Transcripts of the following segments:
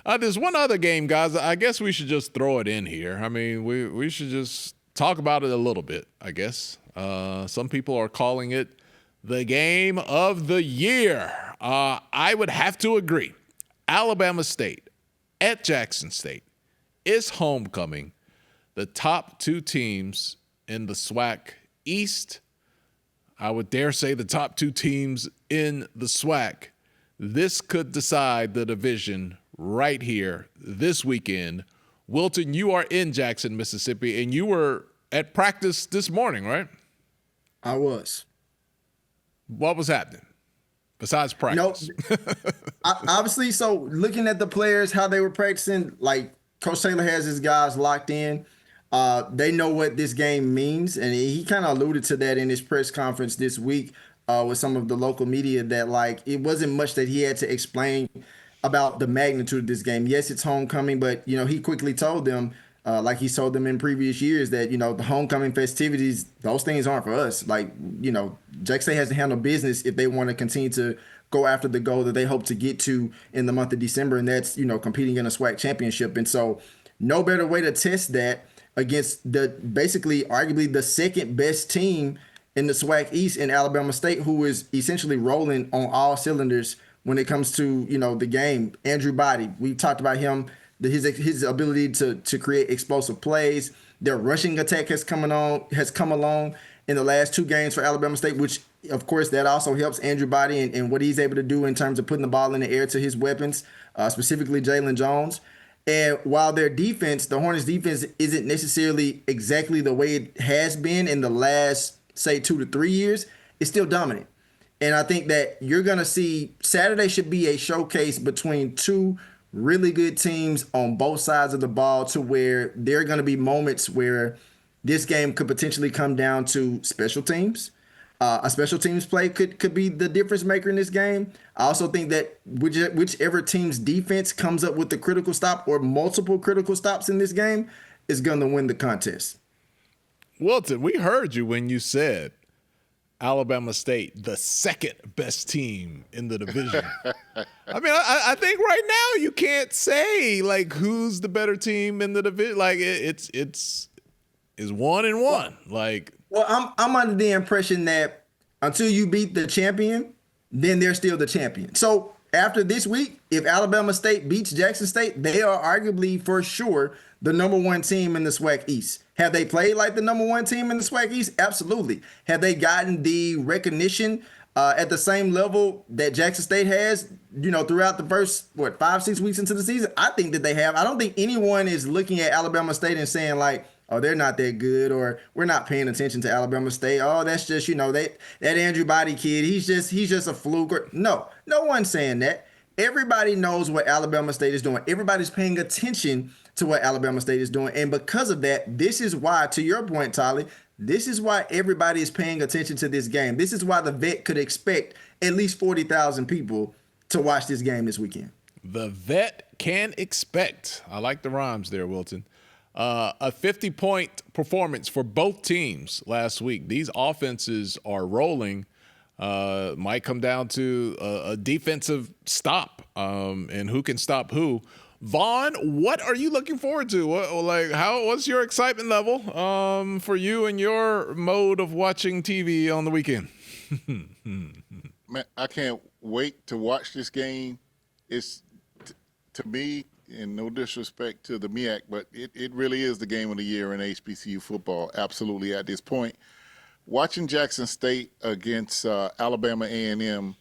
There's one other game, guys. I guess we should just throw it in here. I mean, we should just talk about it a little bit, I guess. Some people are calling it the game of the year. I would have to agree. Alabama State at Jackson State is homecoming. The top two teams in the SWAC East. I would dare say the top two teams in the SWAC. This could decide the division right here this weekend. Wilton, you are in Jackson, Mississippi, and you were at practice this morning, right? I was. What was happening besides practice? Obviously, so looking at the players, how they were practicing, like Coach Taylor has his guys locked in. They know what this game means, and he kind of alluded to that in his press conference this week with some of the local media, that like it wasn't much that he had to explain about the magnitude of this game. Yes, it's homecoming, but he quickly told them, like he told them in previous years, that the homecoming festivities, those things aren't for us. Like Jackson State has to handle business if they want to continue to go after the goal that they hope to get to in the month of December, and that's competing in a SWAC championship. And so, no better way to test that against basically arguably the second best team in the SWAC East in Alabama State, who is essentially rolling on all cylinders when it comes to the game. Andrew Body, we talked about him, his ability to create explosive plays. Their rushing attack has come along in the last two games for Alabama State, which of course that also helps Andrew Body and what he's able to do in terms of putting the ball in the air to his weapons, specifically Jalen Jones. And while their defense, the Hornets defense, isn't necessarily exactly the way it has been in the last, say, 2 to 3 years, it's still dominant. And I think that you're going to see Saturday should be a showcase between two really good teams on both sides of the ball, to where there are going to be moments where this game could potentially come down to special teams. A special teams play could be the difference maker in this game. I also think that whichever team's defense comes up with the critical stop or multiple critical stops in this game is going to win the contest. Wilton, we heard you when you said Alabama State, the second best team in the division. I mean, I think right now you can't say like who's the better team in the division. Like it's 1-1. Like. Well, I'm under the impression that until you beat the champion, then they're still the champion. So after this week, if Alabama State beats Jackson State, they are arguably for sure the number one team in the SWAC East. Have they played like the number one team in the SWAC East? Absolutely. Have they gotten the recognition at the same level that Jackson State has, throughout the first, 5-6 weeks into the season? I think that they have. I don't think anyone is looking at Alabama State and saying like, oh, they're not that good, or we're not paying attention to Alabama State. Oh, that's just, that Andrew Body kid, he's just a fluke. Or, no one's saying that. Everybody knows what Alabama State is doing. Everybody's paying attention to what Alabama State is doing. And because of that, this is why, to your point, Tolly, this is why everybody is paying attention to this game. This is why the Vet could expect at least 40,000 people to watch this game this weekend. The Vet can expect. I like the rhymes there, Wilton. A 50-point performance for both teams last week. These offenses are rolling. Might come down to a defensive stop and who can stop who. Vaughn, what are you looking forward to? What's your excitement level for you and your mode of watching TV on the weekend? Man, I can't wait to watch this game. It's to me, and no disrespect to the MEAC, but it really is the game of the year in HBCU football, absolutely at this point. Watching Jackson State against Alabama A&M,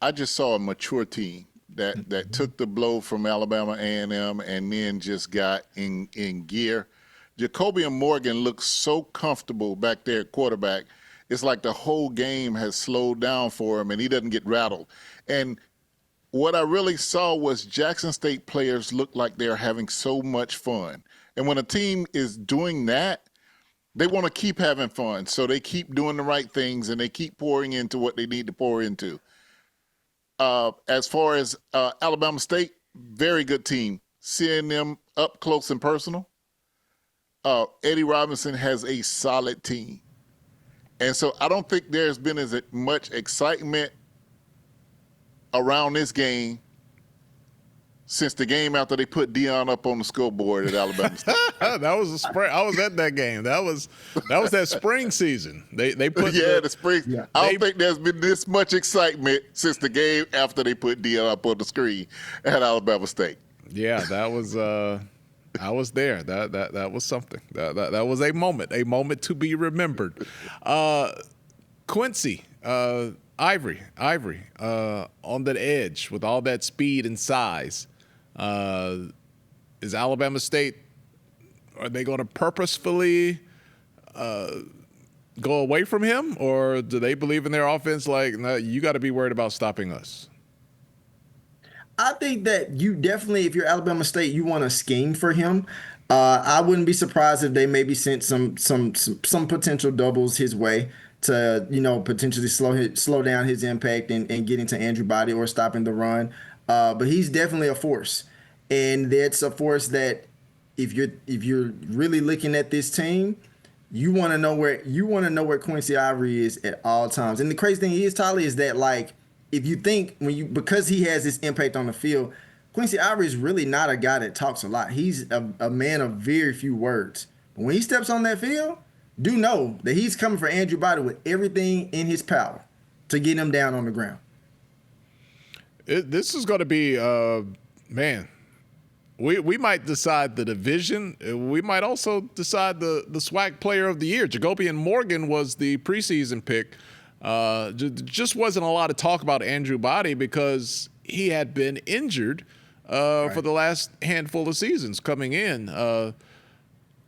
I just saw a mature team that took the blow from Alabama A&M and then just got in gear. Jacobian Morgan looks so comfortable back there at quarterback. It's like the whole game has slowed down for him, and he doesn't get rattled. And what I really saw was Jackson State players look like they're having so much fun. And when a team is doing that, they want to keep having fun. So they keep doing the right things, and they keep pouring into what they need to pour into. As far as Alabama State, very good team. Seeing them up close and personal, Eddie Robinson has a solid team. And so I don't think there's been as much excitement around this game since the game after they put Dion up on the scoreboard at Alabama State. That was a spring. I was at that game. That was that spring season. They put the spring. Yeah. I don't think there's been this much excitement since the game after they put Dion up on the screen at Alabama State. Yeah, that was. I was there. That was something. That was a moment to be remembered. Quincy, Ivory, on that edge with all that speed and size. Is Alabama State, are they going to purposefully go away from him, or do they believe in their offense like, no, you got to be worried about stopping us? I think that you definitely, if you're Alabama State, you want to scheme for him. I wouldn't be surprised if they maybe sent some potential doubles his way to, potentially slow down his impact and get into Andrew Body or stopping the run. But he's definitely a force, and that's a force that if you're really looking at this team, you want to know where Quincy Ivory is at all times. And the crazy thing is, Tolly, is that like if you think because he has this impact on the field, Quincy Ivory is really not a guy that talks a lot. He's a man of very few words. But when he steps on that field, do know that he's coming for Andrew Body with everything in his power to get him down on the ground. This is going to be, man, we might decide the division. We might also decide the SWAC player of the year. Jacobian Morgan was the preseason pick. Just wasn't a lot of talk about Andrew Body because he had been injured for the last handful of seasons coming in.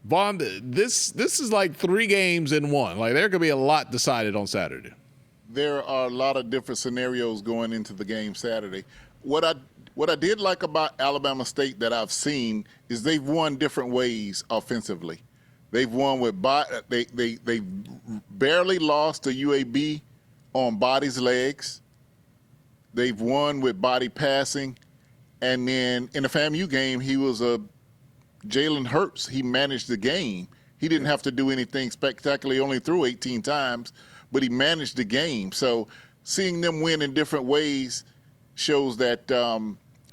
Vaughn, this is like 3 games in one. Like there could be a lot decided on Saturday. There are a lot of different scenarios going into the game Saturday. What I did like about Alabama State that I've seen is they've won different ways offensively. They've won with they barely lost to UAB on Body's legs. They've won with Body passing, and then in the FAMU game, he was Jalen Hurts. He managed the game. He didn't have to do anything spectacular. He only threw 18 times, but he managed the game. So seeing them win in different ways shows that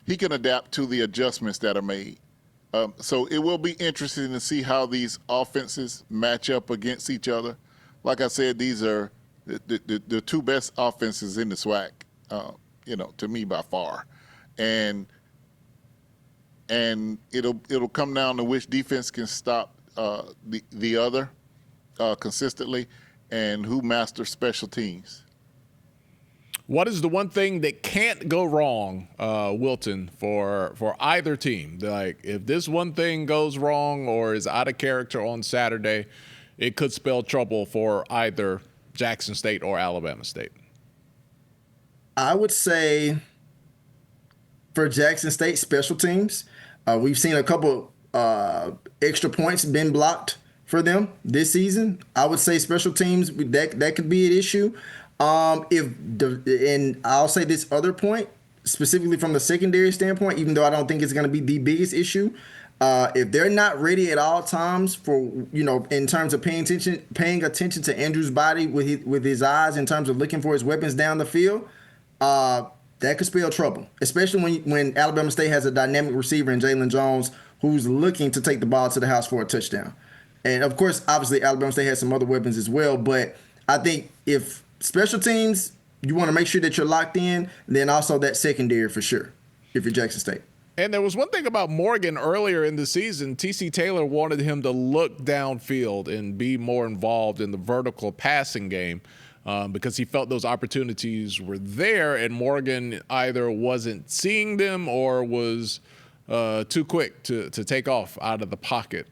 he can adapt to the adjustments that are made. So it will be interesting to see how these offenses match up against each other. Like I said, these are the 2 best offenses in the SWAC, to me by far. And it'll come down to which defense can stop the other consistently and who masters special teams. What is the one thing that can't go wrong, Wilton, for either team? Like, if this one thing goes wrong or is out of character on Saturday, it could spell trouble for either Jackson State or Alabama State. I would say for Jackson State, special teams. We've seen a couple extra points been blocked for them this season. I would say special teams, that could be an issue. And I'll say this other point, specifically from the secondary standpoint, even though I don't think it's going to be the biggest issue, if they're not ready at all times for, in terms of paying attention to Andrew's Body with his eyes, in terms of looking for his weapons down the field, that could spell trouble, especially when Alabama State has a dynamic receiver in Jalen Jones who's looking to take the ball to the house for a touchdown. And, of course, obviously, Alabama State has some other weapons as well. But I think if special teams, you want to make sure that you're locked in, then also that secondary for sure, if you're Jackson State. And there was one thing about Morgan earlier in the season. T.C. Taylor wanted him to look downfield and be more involved in the vertical passing game because he felt those opportunities were there, and Morgan either wasn't seeing them or was too quick to take off out of the pocket.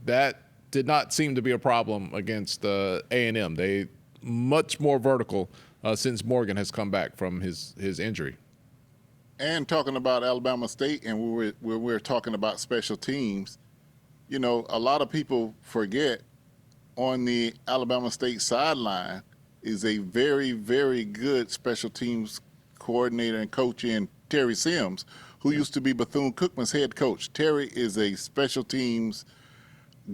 That did not seem to be a problem against A&M. They much more vertical since Morgan has come back from his injury. And talking about Alabama State, and we're talking about special teams, a lot of people forget on the Alabama State sideline is a very, very good special teams coordinator and coach in Terry Sims, who used to be Bethune-Cookman's head coach. Terry is a special teams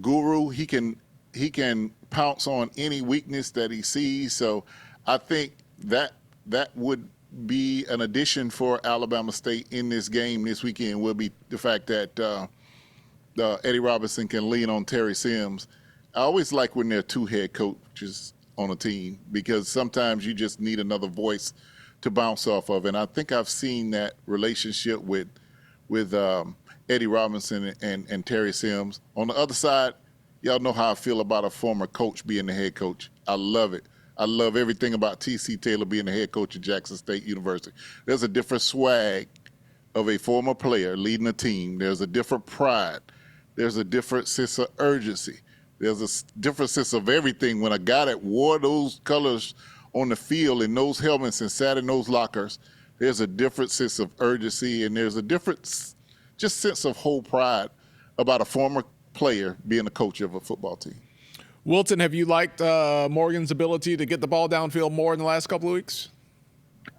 guru. He can pounce on any weakness that he sees. So I think that would be an addition for Alabama State in this game this weekend will be the fact that Eddie Robinson can lean on Terry Sims. I always like when there are two head coaches on a team because sometimes you just need another voice to bounce off of. And I think I've seen that relationship with Eddie Robinson and Terry Sims. On the other side, y'all know how I feel about a former coach being the head coach. I love it. I love everything about T.C. Taylor being the head coach at Jackson State University. There's a different swag of a former player leading a team. There's a different pride. There's a different sense of urgency. There's a different sense of everything when a guy that wore those colors on the field in those helmets and sat in those lockers, there's a different sense of urgency and there's a different just sense of whole pride about a former player being a coach of a football team. Wilton, have you liked Morgan's ability to get the ball downfield more in the last couple of weeks?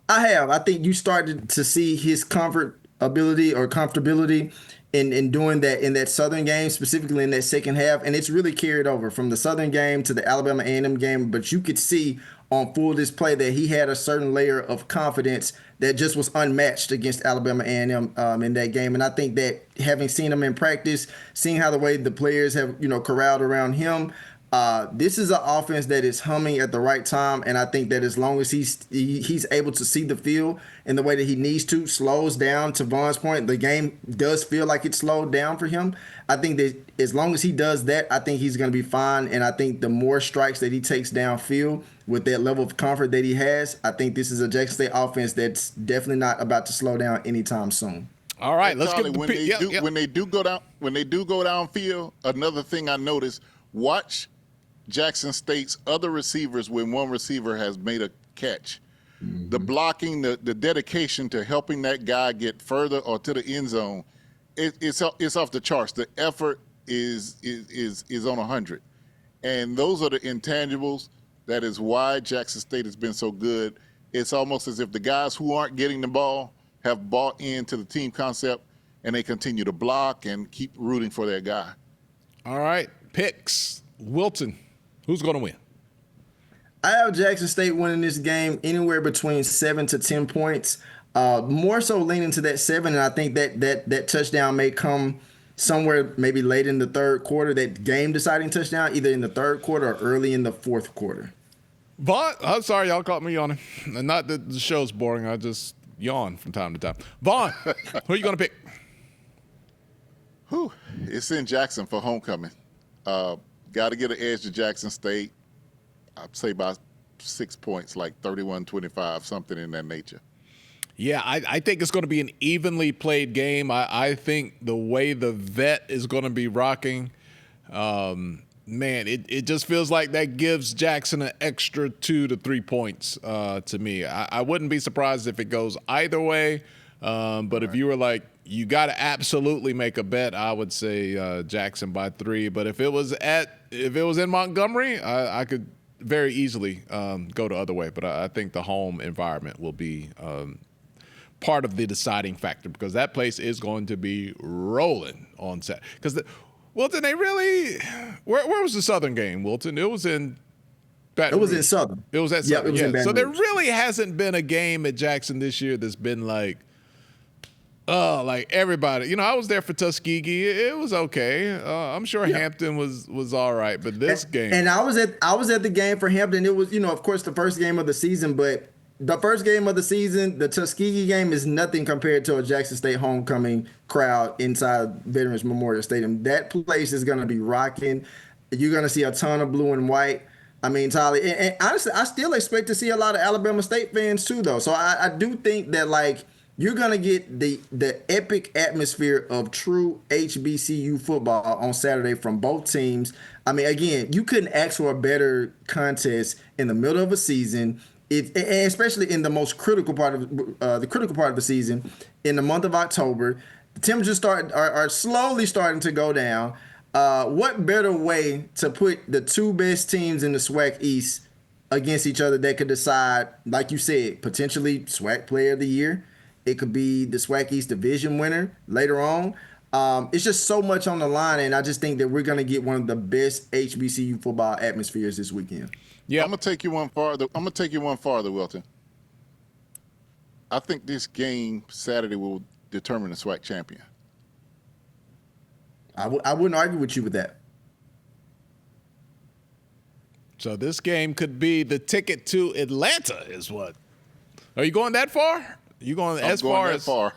I have. I think you started to see his comfortability in doing that in that Southern game, specifically in that second half, and it's really carried over from the Southern game to the Alabama A&M game. But you could see on full display that he had a certain layer of confidence that just was unmatched against Alabama A&M in that game. And I think that having seen him in practice, seeing how the way the players have corralled around him, this is an offense that is humming at the right time, and I think that as long as he's able to see the field in the way that he needs to, slows down. To Vaughn's point, the game does feel like it slowed down for him. I think that as long as he does that, I think he's going to be fine, and I think the more strikes that he takes downfield with that level of comfort that he has, I think this is a Jackson State offense that's definitely not about to slow down anytime soon. All right, let's Tolly, get when they do go downfield, another thing I noticed, watch Jackson State's other receivers when one receiver has made a catch. Mm-hmm. The blocking, the dedication to helping that guy get further or to the end zone, it's off the charts. The effort is on 100. And those are the intangibles. That is why Jackson State has been so good. It's almost as if the guys who aren't getting the ball have bought into the team concept and they continue to block and keep rooting for their guy. All right, picks. Wilton. Who's going to win? I have Jackson State winning this game anywhere between 7 to 10 points. More so leaning to that 7, and I think that touchdown may come somewhere maybe late in the third quarter, that game-deciding touchdown, either in the third quarter or early in the fourth quarter. Vaughn, I'm sorry, y'all caught me yawning. And not that the show's boring, I just yawn from time to time. Vaughn, who are you going to pick? It's in Jackson for homecoming. Got to get an edge to Jackson State. I'd say about 6 points, like 31-25, something in that nature. Yeah, I think it's going to be an evenly played game. I think the way the vet is going to be rocking, man, it just feels like that gives Jackson an extra 2 to 3 points to me. I wouldn't be surprised if it goes either way. But if you were like, you got to absolutely make a bet, I would say Jackson by 3. But if it was in Montgomery, I could very easily go the other way. But I think the home environment will be part of the deciding factor because that place is going to be rolling on set. Because Wilton, they really where was the Southern game, Wilton? It was in Baton Rouge. It was in Southern. It was at Southern. Yeah, it was in Baton So there Rouge. really hasn't been a game at Jackson this year that's been like, like everybody. I was there for Tuskegee. It was okay. I'm sure Hampton was all right, but this game. And I was at the game for Hampton. It was, of course, the first game of the season, but the first game of the season, the Tuskegee game, is nothing compared to a Jackson State homecoming crowd inside Veterans Memorial Stadium. That place is going to be rocking. You're going to see a ton of blue and white. I mean, Tolly, and honestly, I still expect to see a lot of Alabama State fans too, though. So I do think that, like, you're going to get the epic atmosphere of true HBCU football on Saturday from both teams. I mean, again, you couldn't ask for a better contest in the middle of a season, and especially in the most critical part of the season, in the month of October. The temperatures are slowly starting to go down. What better way to put the two best teams in the SWAC East against each other that could decide, like you said, potentially SWAC Player of the Year? It could be the SWAC East Division winner later on. It's just so much on the line, and I just think that we're going to get one of the best HBCU football atmospheres this weekend. Yeah, I'm gonna take you one farther. Wilton. I think this game Saturday will determine the SWAC champion. I wouldn't argue with you with that. So this game could be the ticket to Atlanta, is what? Are you going that far? You going as far as? Far.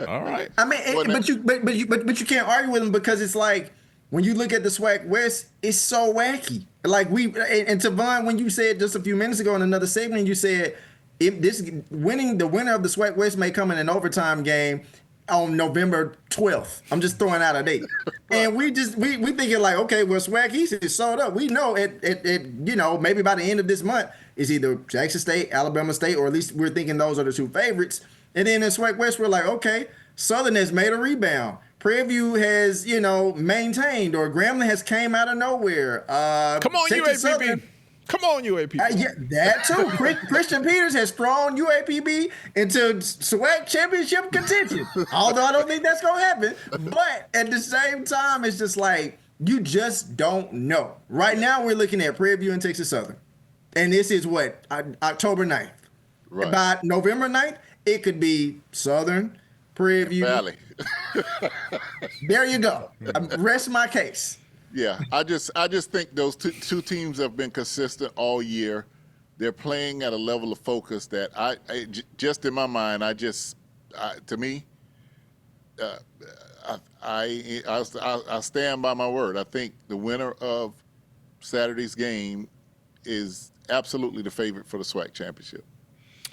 All right. I mean, but you can't argue with them because it's like when you look at the SWAC West, it's so wacky. Like and Tavon, when you said just a few minutes ago in another segment, you said the winner of the SWAC West may come in an overtime game on November 12th. I'm just throwing out a date. And we thinking like, okay, well, SWAC East is sold up. We know maybe by the end of this month, it's either Jackson State, Alabama State, or at least we're thinking those are the two favorites. And then in SWAC West, we're like, okay, Southern has made a rebound. Prairie has, maintained, or Grambling has came out of nowhere. Come on, Texas UAPB. Southern, Come on, UAPB. yeah, that too. Christian Peters has thrown UAPB into SWAC championship contention. Although I don't think that's going to happen. But at the same time, it's just like, you just don't know. Right now, we're looking at Prairie View and Texas Southern. And this is what? October 9th. Right. By November 9th, it could be Southern, Prairie View. Valley. There you go. Rest my case. Yeah, I just think those two teams have been consistent all year. They're playing at a level of focus that just in my mind, I stand by my word. I think the winner of Saturday's game is absolutely the favorite for the SWAC championship.